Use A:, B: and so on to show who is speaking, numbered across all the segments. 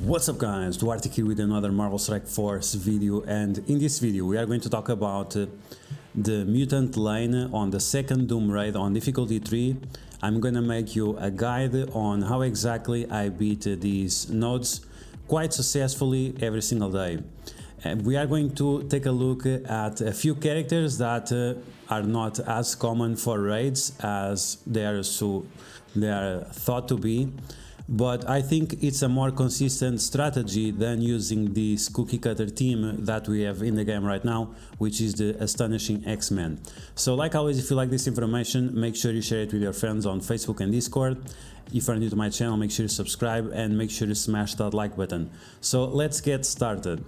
A: What's up guys, Duarte here with another Marvel Strike Force video, and in this video we are going to talk about the Mutant lane on the second Doom raid on difficulty 3. I'm gonna make you a guide on how exactly I beat these nodes quite successfully every single day. And we are going to take a look at a few characters that are not as common for raids as they are thought to be. But I think it's a more consistent strategy than using this cookie cutter team that we have in the game right now, which is the Astonishing X-Men. So like always, if you like this information, make sure you share it with your friends on Facebook and Discord. If you're new to my channel, make sure you subscribe and make sure you smash that like button. So let's get started.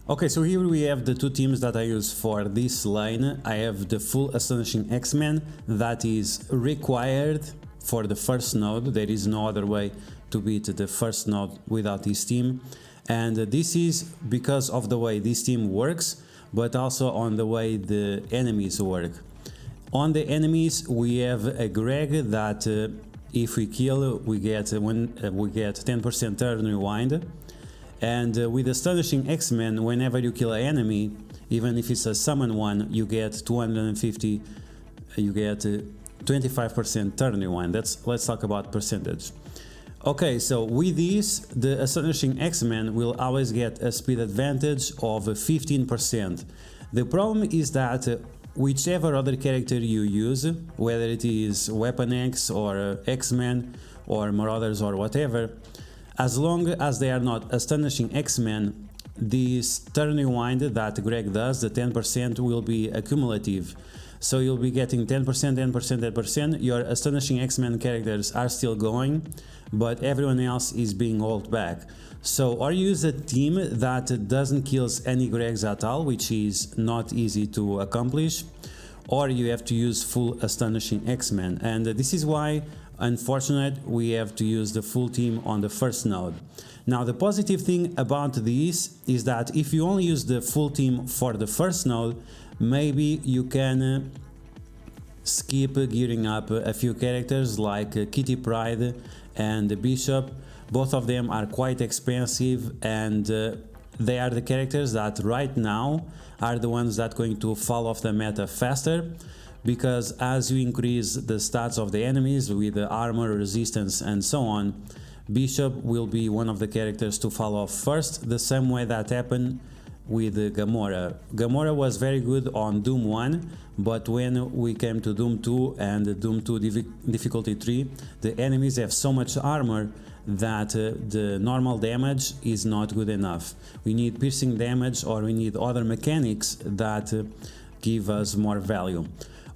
A: Okay, so here we have the two teams that I use for this lane. I have the full Astonishing X-Men that is required for the first node. There is no other way to beat the first node without this team, and this is because of the way this team works, but also on the way the enemies work. On the enemies we have a Greg that if we kill we get 10% turn rewind, and with Astonishing X-Men, whenever you kill an enemy, even if it's a summon one, you get 250, you get 25% turn rewind. Let's talk about percentage. Okay, so with this, the Astonishing X-Men will always get a speed advantage of 15%. The problem is that whichever other character you use, whether it is Weapon X or X-Men or Marauders or whatever, as long as they are not Astonishing X-Men, this turn rewind that Greg does, the 10%, will be accumulative. So you'll be getting 10%, 10%, 10%. Your Astonishing X-Men characters are still going, but everyone else is being held back. So or you use a team that doesn't kill any Gregs at all, which is not easy to accomplish, or you have to use full Astonishing X-Men. And this is why, unfortunately, we have to use the full team on the first node. Now the positive thing about this is that if you only use the full team for the first node, maybe you can skip gearing up a few characters like Kitty Pryde and Bishop. Both of them are quite expensive, and they are the characters that right now are the ones that are going to fall off the meta faster, because as you increase the stats of the enemies with the armor, resistance and so on, Bishop will be one of the characters to fall off first, the same way that happened with Gamora. Gamora was very good on Doom 1, but when we came to Doom 2 and Doom 2 difficulty 3, the enemies have so much armor that the normal damage is not good enough. We need piercing damage, or we need other mechanics that give us more value.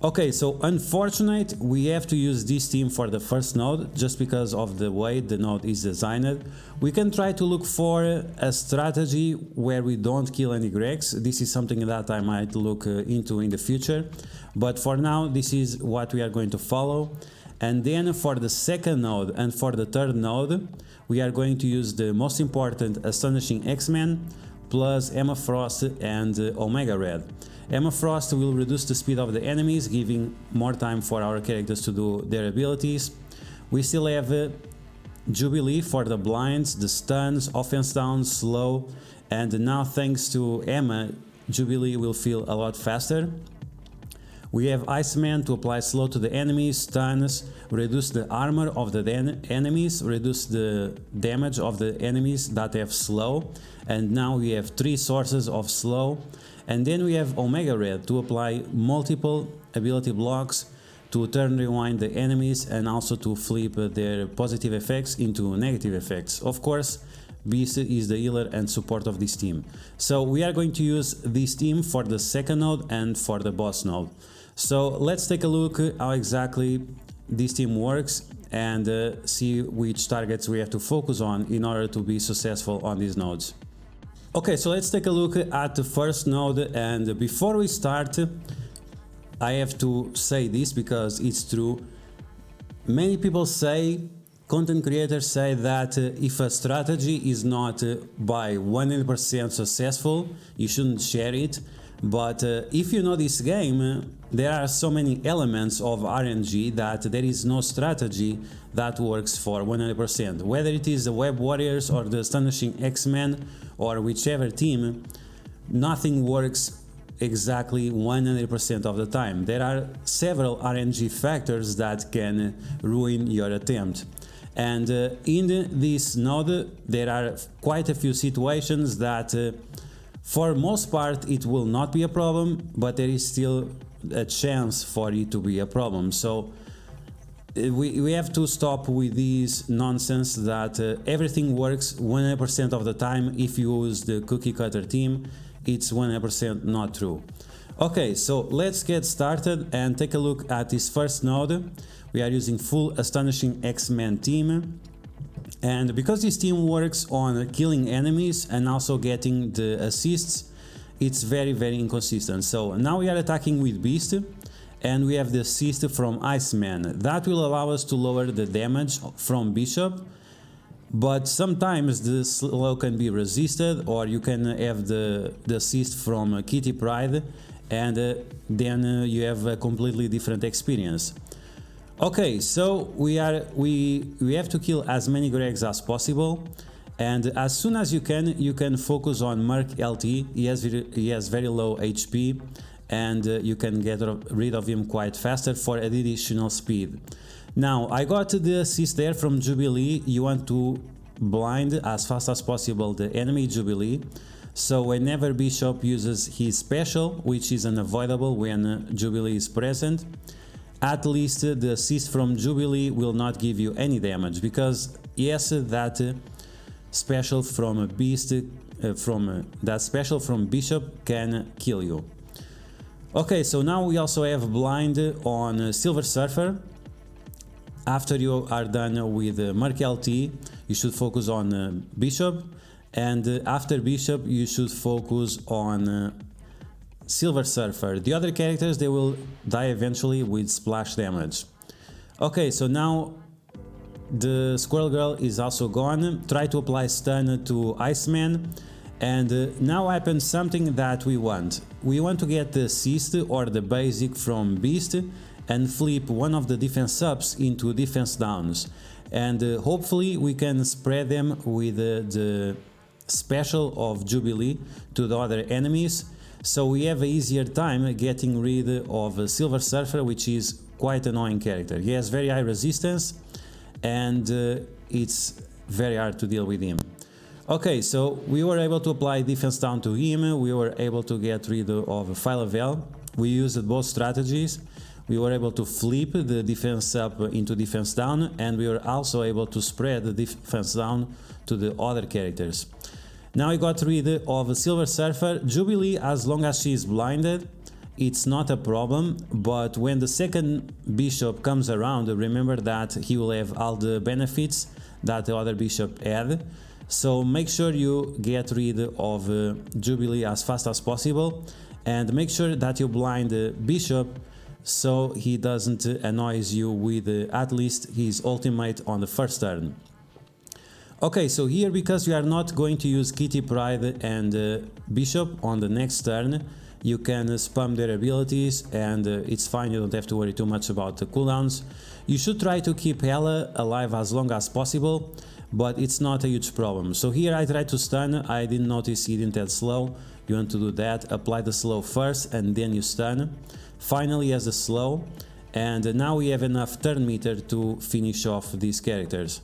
A: Okay, so unfortunately we have to use this team for the first node just because of the way the node is designed. We can try to look for a strategy where we don't kill any Gregs. This is something that I might look into in the future, but for now this is what we are going to follow. And then for the second node and for the third node, we are going to use the most important Astonishing X-Men plus Emma Frost and Omega Red. Emma Frost will reduce the speed of the enemies, giving more time for our characters to do their abilities. We still have Jubilee for the blinds, the stuns, offense down, slow, and now thanks to Emma, Jubilee will feel a lot faster. We have Iceman to apply slow to the enemies, stuns, reduce the armor of the enemies, reduce the damage of the enemies that have slow, and now we have 3 sources of slow. And then we have Omega Red to apply multiple ability blocks to turn rewind the enemies and also to flip their positive effects into negative effects. Of course, Beast is the healer and support of this team. So we are going to use this team for the second node and for the boss node. So let's take a look how exactly this team works and see which targets we have to focus on in order to be successful on these nodes. Okay, so let's take a look at the first node, and before we start, I have to say this because it's true. Many people say, content creators say that if a strategy is not by 100% successful, you shouldn't share it. But if you know this game, there are so many elements of RNG that there is no strategy that works for 100%. Whether it is the Web Warriors or the Astonishing X-Men or whichever team, nothing works exactly 100% of the time. There are several RNG factors that can ruin your attempt. And in this node, there are quite a few situations that for most part it will not be a problem, but there is still a chance for it to be a problem. So we have to stop with this nonsense that everything works 100% of the time. If you use the cookie cutter team, it's 100% not true. Okay, so let's get started and take a look at this first node. We are using full Astonishing X-Men team, and because this team works on killing enemies and also getting the assists, it's very inconsistent. So now we are attacking with Beast, and we have the assist from Iceman. That will allow us to lower the damage from Bishop, but sometimes the slow can be resisted, or you can have the assist from Kitty Pryde, and then you have a completely different experience. Okay, so we have to kill as many Gregs as possible, and as soon as you can focus on Merc LT. He has very low HP, and you can get rid of him quite faster for additional speed. Now, I got the assist there from Jubilee. You want to blind as fast as possible the enemy Jubilee, so whenever Bishop uses his special, which is unavoidable when Jubilee is present, at least the assist from Jubilee will not give you any damage, because yes, that special from Beast, that special from Bishop can kill you. Okay, so now we also have blind on Silver Surfer. After you are done with Merc LT, you should focus on Bishop, and after Bishop you should focus on Silver Surfer. The other characters, they will die eventually with splash damage. Okay, so now the Squirrel Girl is also gone. Try to apply stun to Iceman, and now happens something that we want. We want to get the assist or the basic from Beast and flip one of the defense ups into defense downs, and hopefully we can spread them with the special of Jubilee to the other enemies, so we have an easier time getting rid of Silver Surfer, which is quite an annoying character. He has very high resistance, and it's very hard to deal with him. Okay, so we were able to apply defense down to him. We were able to get rid of Phyla-Vell. We used both strategies. We were able to flip the defense up into defense down, and we were also able to spread the defense down to the other characters. Now we got rid of Silver Surfer. Jubilee, as long as she is blinded, it's not a problem, but when the second Bishop comes around, remember that he will have all the benefits that the other Bishop had. So make sure you get rid of Jubilee as fast as possible, and make sure that you blind Bishop so he doesn't annoy you with at least his ultimate on the first turn. Okay, so here, because we are not going to use Kitty Pryde and Bishop on the next turn, you can spam their abilities, and it's fine, you don't have to worry too much about the cooldowns. You should try to keep Hela alive as long as possible, but it's not a huge problem. So here I tried to stun. I didn't notice he didn't have slow. You want to do that, apply the slow first and then you stun. Finally he has the slow, and now we have enough turn meter to finish off these characters.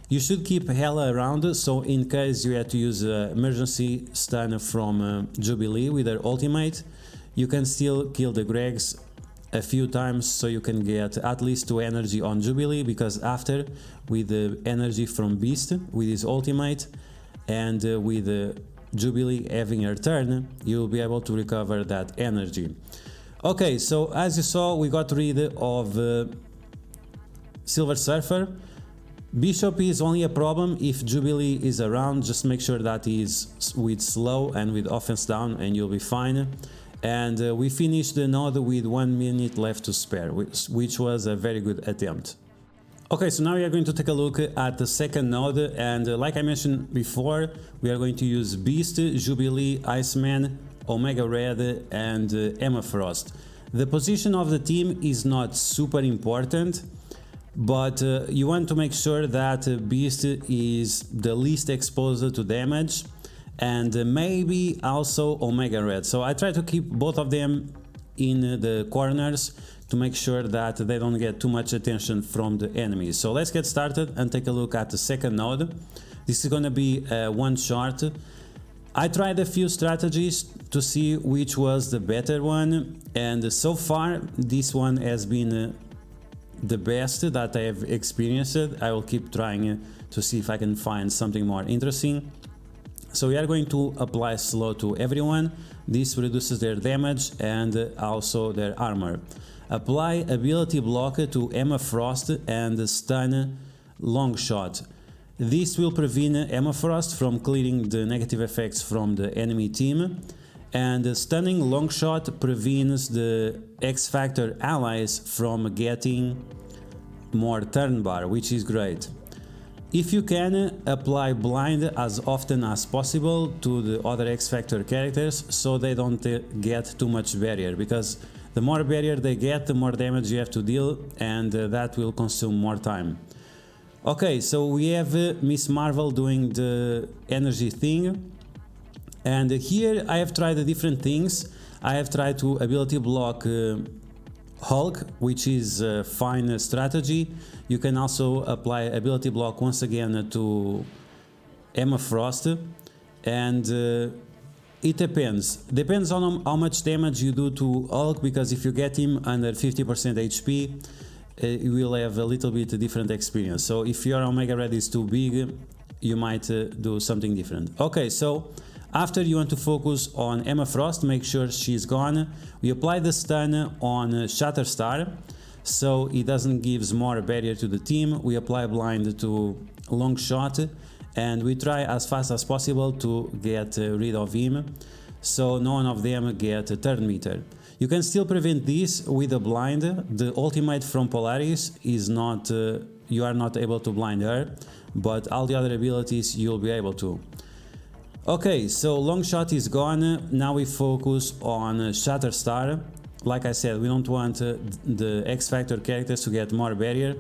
A: You should keep Hela around, so in case you had to use emergency stun from Jubilee with her ultimate, you can still kill the Gregs a few times, so you can get at least 2 energy on Jubilee, because after, with the energy from Beast with his ultimate, and with Jubilee having her turn, you'll be able to recover that energy. Okay, so as you saw, we got rid of Silver Surfer. Bishop is only a problem if Jubilee is around. Just make sure that he is with slow and with offense down, and you'll be fine. And we finished the node with 1 minute left to spare, which was a very good attempt. Okay, so now we are going to take a look at the second node, and like I mentioned before, we are going to use Beast, Jubilee, Iceman, Omega Red and Emma Frost. The position of the team is not super important, but you want to make sure that Beast is the least exposed to damage, and maybe also Omega Red. So I try to keep both of them in the corners to make sure that they don't get too much attention from the enemies. So let's get started and take a look at the second node. This is going to be one shot. I tried a few strategies to see which was the better one, and so far this one has been the best that I have experienced. I will keep trying to see if I can find something more interesting. So we are going to apply slow to everyone. This reduces their damage and also their armor. Apply ability block to Emma Frost and stun long shot. This will prevent Emma Frost from clearing the negative effects from the enemy team, and stunning long shot prevents the X Factor allies from getting more turn bar, which is great. If you can, apply blind as often as possible to the other X Factor characters so they don't get too much barrier, because the more barrier they get, the more damage you have to deal, and that will consume more time. Okay, so we have Miss Marvel doing the energy thing, and here I have tried the different things. I have tried to ability block Hulk, which is a fine strategy. You can also apply ability block once again to Emma Frost, and it depends on how much damage you do to Hulk, because if you get him under 50% HP, you will have a little bit different experience. So if your Omega Red is too big, you might do something different. Okay, so after you want to focus on Emma Frost, make sure she's gone. We apply the stun on Shatterstar, so it doesn't give more barrier to the team. We apply blind to long shot, and we try as fast as possible to get rid of him, so none of them get a turn meter. You can still prevent this with a blind. The ultimate from Polaris is not, you are not able to blind her, but all the other abilities you'll be able to. Okay, so long shot is gone. Now we focus on Shatterstar. Like I said, we don't want the X Factor characters to get more barrier.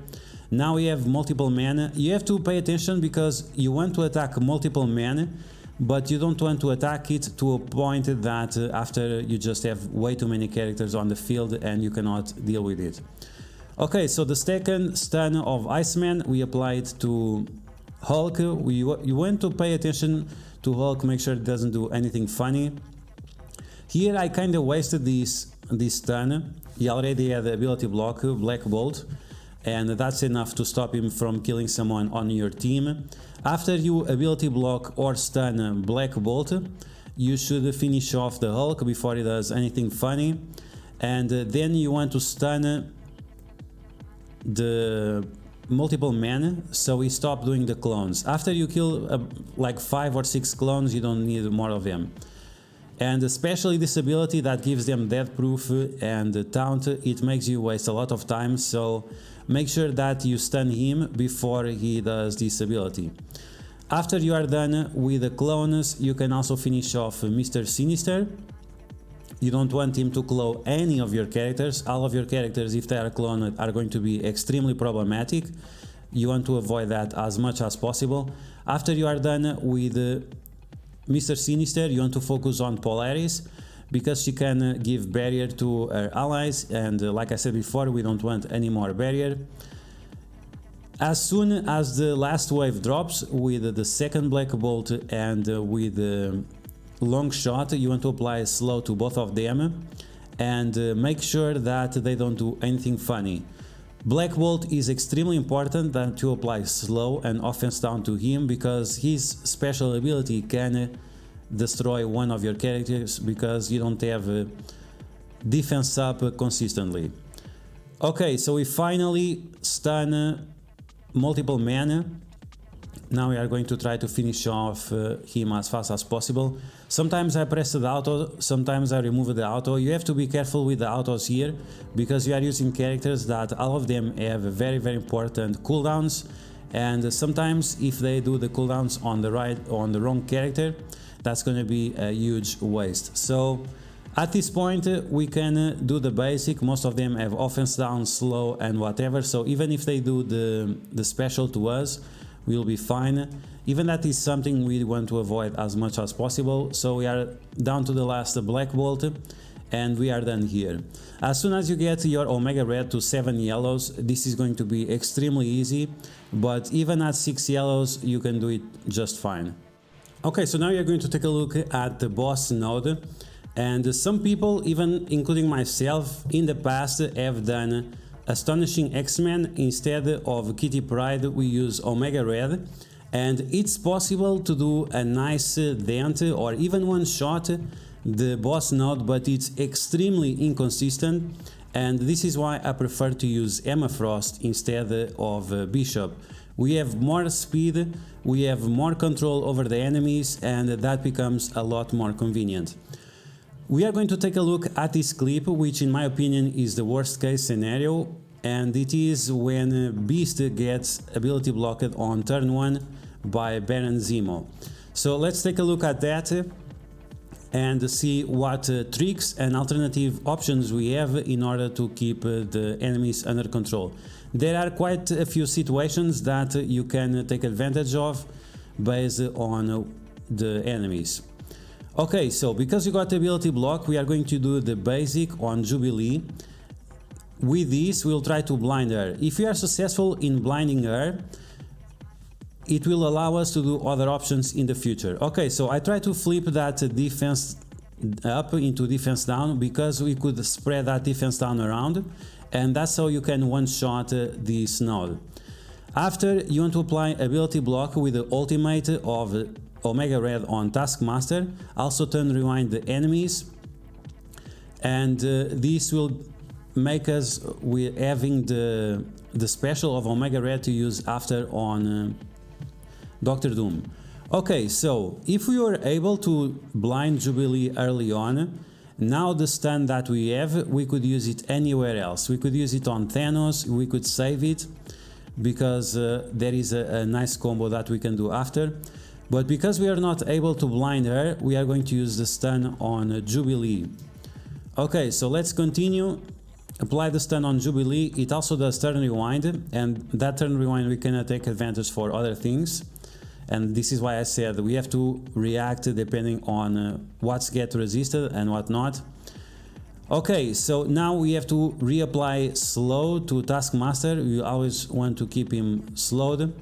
A: Now we have multiple men. You have to pay attention because you want to attack multiple men, but you don't want to attack it to a point that after you just have way too many characters on the field and you cannot deal with it. Okay, so the second stun of Iceman, we apply it to Hulk. You want to pay attention to Hulk, make sure it doesn't do anything funny. Here I kind of wasted this stun. He already had the ability block, Black Bolt, and that's enough to stop him from killing someone on your team. After you ability block or stun Black Bolt, you should finish off the Hulk before he does anything funny, and then you want to stun the multiple men so we stop doing the clones. After you kill like 5 or 6 clones, you don't need more of them. And especially this ability that gives them death proof and taunt, it makes you waste a lot of time, so make sure that you stun him before he does this ability. After you are done with the clones, you can also finish off Mr. Sinister. You don't want him to clone any of your characters. All of your characters, if they are cloned, are going to be extremely problematic. You want to avoid that as much as possible. After you are done with Mr. Sinister, you want to focus on Polaris, because she can give barrier to her allies, and like I said before, we don't want any more barrier. As soon as the last wave drops with the second Black Bolt and with the long shot, you want to apply slow to both of them and make sure that they don't do anything funny. Black Bolt is extremely important that to apply slow and offense down to him, because his special ability can destroy one of your characters because you don't have defense up consistently. Okay, so we finally stun multiple men. Now we are going to try to finish off him as fast as possible. Sometimes I press the auto, sometimes I remove the auto. You have to be careful with the autos here, because you are using characters that all of them have very important cooldowns, and sometimes if they do the cooldowns on the wrong character, that's going to be a huge waste. So at this point we can do the basic. Most of them have offense down, slow and whatever, so even if they do the special to us, we'll be fine. Even that is something we want to avoid as much as possible. So we are down to the last black bolt and we are done here. As soon as you get your Omega Red to 7 yellows, this is going to be extremely easy, but even at 6 yellows you can do it just fine. Okay, so now you're going to take a look at the boss node, and some people, even including myself, in the past have done Astonishing X-Men. Instead of Kitty Pryde we use Omega Red, and it's possible to do a nice dent or even one shot the boss node, but it's extremely inconsistent, and this is why I prefer to use Emma Frost instead of Bishop. We have more speed, we have more control over the enemies, and that becomes a lot more convenient. We are going to take a look at this clip, which in my opinion is the worst case scenario, and it is when Beast gets ability blocked on turn 1 by Baron Zemo. So let's take a look at that and see what tricks and alternative options we have in order to keep the enemies under control. There are quite a few situations that you can take advantage of based on the enemies. Okay, so because you got the ability block, we are going to do the basic on Jubilee. With this, we'll try to blind her. If we are successful in blinding her, it will allow us to do other options in the future. Okay, so I try to flip that defense up into defense down because we could spread that defense down around, and that's how you can one-shot this node. After, you want to apply ability block with the ultimate of Omega Red on Taskmaster, also turn rewind the enemies, and this will make us having the special of Omega Red to use after on Doctor Doom. Okay, so if we were able to blind Jubilee early on, now the stun that we have, we could use it anywhere else. We could use it on Thanos, we could save it, because there is a nice combo that we can do after. But because we are not able to blind her, we are going to use the stun on Jubilee. Okay, so let's continue. Apply the stun on Jubilee. It also does turn rewind, and that turn rewind we can take advantage for other things. And this is why I said we have to react depending on what's get resisted and what not. Okay, so now we have to reapply slow to Taskmaster. We always want to keep him slowed.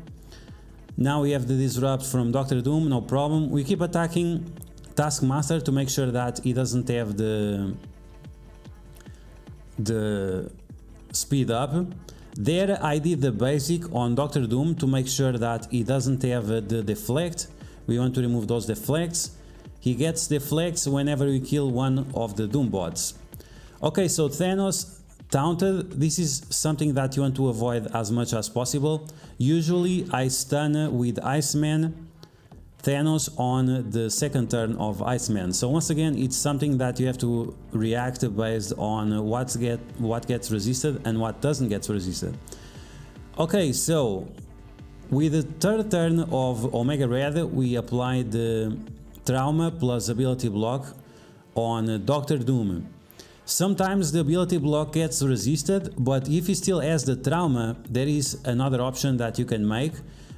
A: Now we have the disrupt from Doctor Doom, no problem. We keep attacking Taskmaster to make sure that he doesn't have the speed up. There I did the basic on Doctor Doom to make sure that he doesn't have the deflect. We want to remove those deflects. He gets deflects whenever we kill one of the Doom bots. Okay, so Thanos taunted. This is something that you want to avoid as much as possible. Usually I stun with Iceman Thanos on the second turn of Iceman. So once again, it's something that you have to react based on what gets resisted and what doesn't get resisted. Okay, so with the third turn of Omega Red, we apply the Trauma plus ability block on Doctor Doom. Sometimes the ability block gets resisted, but if he still has the Trauma, there is another option that you can make,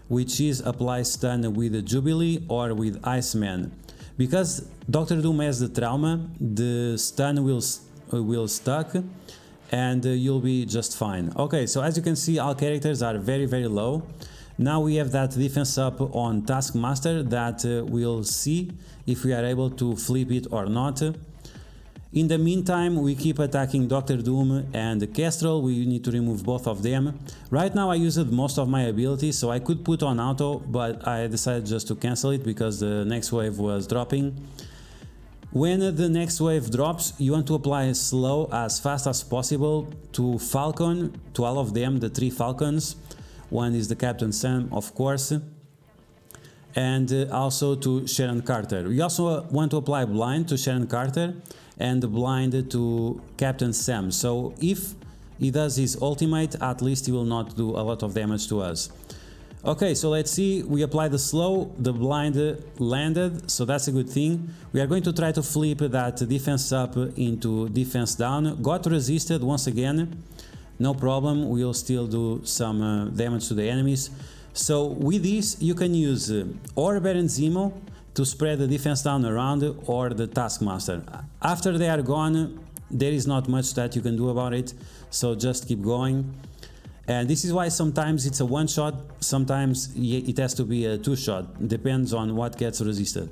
A: which is apply stun with the Jubilee or with Iceman. Because Doctor Doom has the Trauma, the stun will stuck and you'll be just fine. Okay, so as you can see, all characters are very low. Now we have that defense up on Taskmaster that we'll see if we are able to flip it or not. In the meantime, we keep attacking Doctor Doom and Kestrel. We need to remove both of them. Right now I used most of my abilities, so I could put on auto, but I decided just to cancel it because the next wave was dropping. When the next wave drops, you want to apply slow as fast as possible to Falcon, to all of them, the 3 Falcons. One is the Captain Sam, of course, and also to Sharon Carter. We also want to apply blind to Sharon Carter and blind to Captain Sam. So if he does his ultimate, at least he will not do a lot of damage to us. Okay, so let's see, we apply the slow, the blind landed, so that's a good thing. We are going to try to flip that defense up into defense down. Got resisted once again, no problem, we'll still do some damage to the enemies. So with this you can use or Baron Zemo to spread the defense down around, or the Taskmaster. After they are gone, there is not much that you can do about it, so just keep going. And this is why sometimes it's a one shot, sometimes it has to be a two shot, depends on what gets resisted.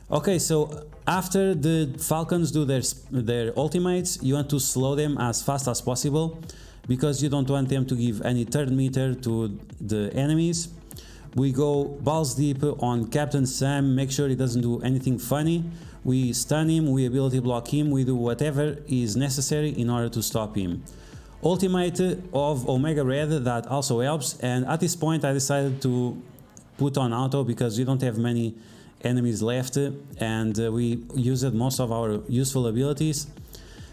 A: Okay, so after the Falcons do their ultimates, you want to slow them as fast as possible, because you don't want them to give any turn meter to the enemies. We go balls deep on Captain Sam, make sure he doesn't do anything funny. We stun him, we ability block him, we do whatever is necessary in order to stop him. Ultimate of Omega Red, that also helps, and at this point I decided to put on auto because we don't have many enemies left and we used most of our useful abilities,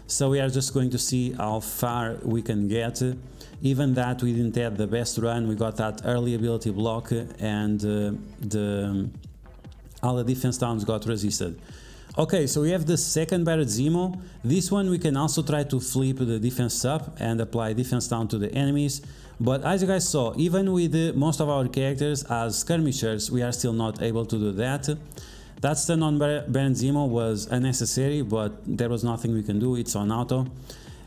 A: so we are just going to see how far we can get. Even that we didn't have the best run, we got that early ability block and all the defense downs got resisted. Okay, so we have the second Baron Zemo. This one we can also try to flip the defense up and apply defense down to the enemies, but as you guys saw, even with most of our characters as skirmishers, we are still not able to do that. That stun on Baron Zemo was unnecessary, but there was nothing we can do, it's on auto.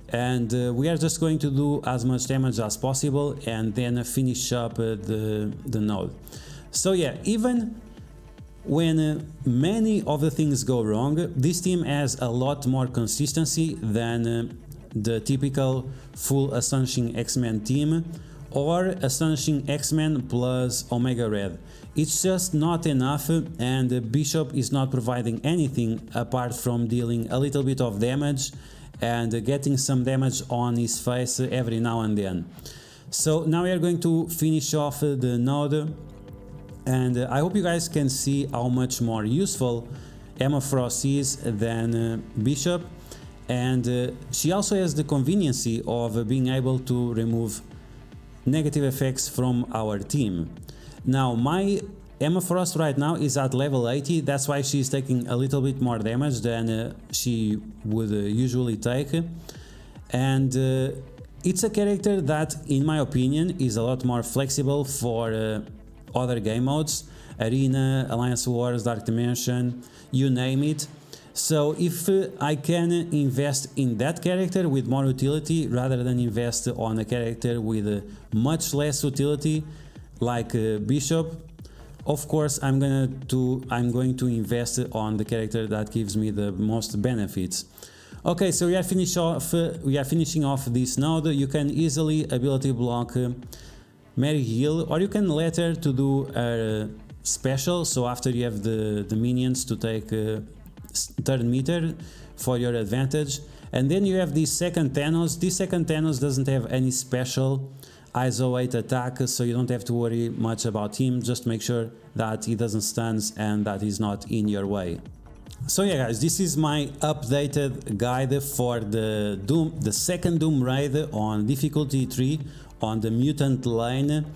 A: And we are just going to do as much damage as possible and then finish up the node. So yeah, even when many of the things go wrong, this team has a lot more consistency than the typical full Astonishing X-Men team or Astonishing X-Men plus Omega Red. It's just not enough, and Bishop is not providing anything apart from dealing a little bit of damage and getting some damage on his face every now and then. So now we are going to finish off the node. And I hope you guys can see how much more useful Emma Frost is than Bishop, and she also has the conveniency of being able to remove negative effects from our team. Now my Emma Frost right now is at level 80, that's why she's taking a little bit more damage than she would usually take, and it's a character that in my opinion is a lot more flexible for other game modes, Arena, Alliance Wars, Dark Dimension, you name it. So if I can invest in that character with more utility rather than invest on a character with much less utility like Bishop, of course I'm going to invest on the character that gives me the most benefits. Okay, so we are finishing off this node. You can easily ability block Mary Hill, or you can let her to do a special, so after you have the minions to take turn meter for your advantage. And then you have the second Thanos. This second Thanos doesn't have any special ISO 8 attack, so you don't have to worry much about him, just make sure that he doesn't stun and that he's not in your way. So yeah guys, this is my updated guide for the second Doom raid on difficulty 3 on the Mutant lane,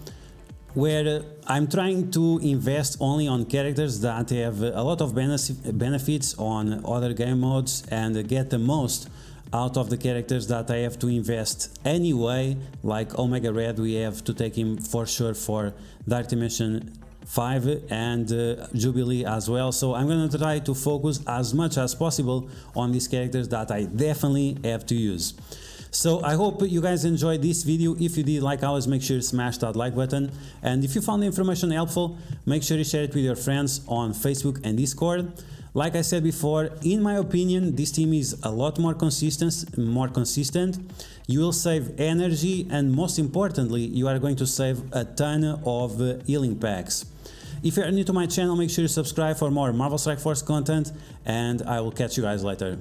A: where I'm trying to invest only on characters that have a lot of benefits on other game modes and get the most out of the characters that I have to invest anyway, like Omega Red. We have to take him for sure for Dark Dimension 5 and Jubilee as well, so I'm gonna try to focus as much as possible on these characters that I definitely have to use. So I hope you guys enjoyed this video. If you did, like always, make sure you smash that like button, and if you found the information helpful, make sure you share it with your friends on Facebook and Discord. Like I said before, in my opinion, this team is a lot more consistent. You will save energy, and most importantly, you are going to save a ton of healing packs. If you're new to my channel, make sure you subscribe for more Marvel Strike Force content, and I will catch you guys later.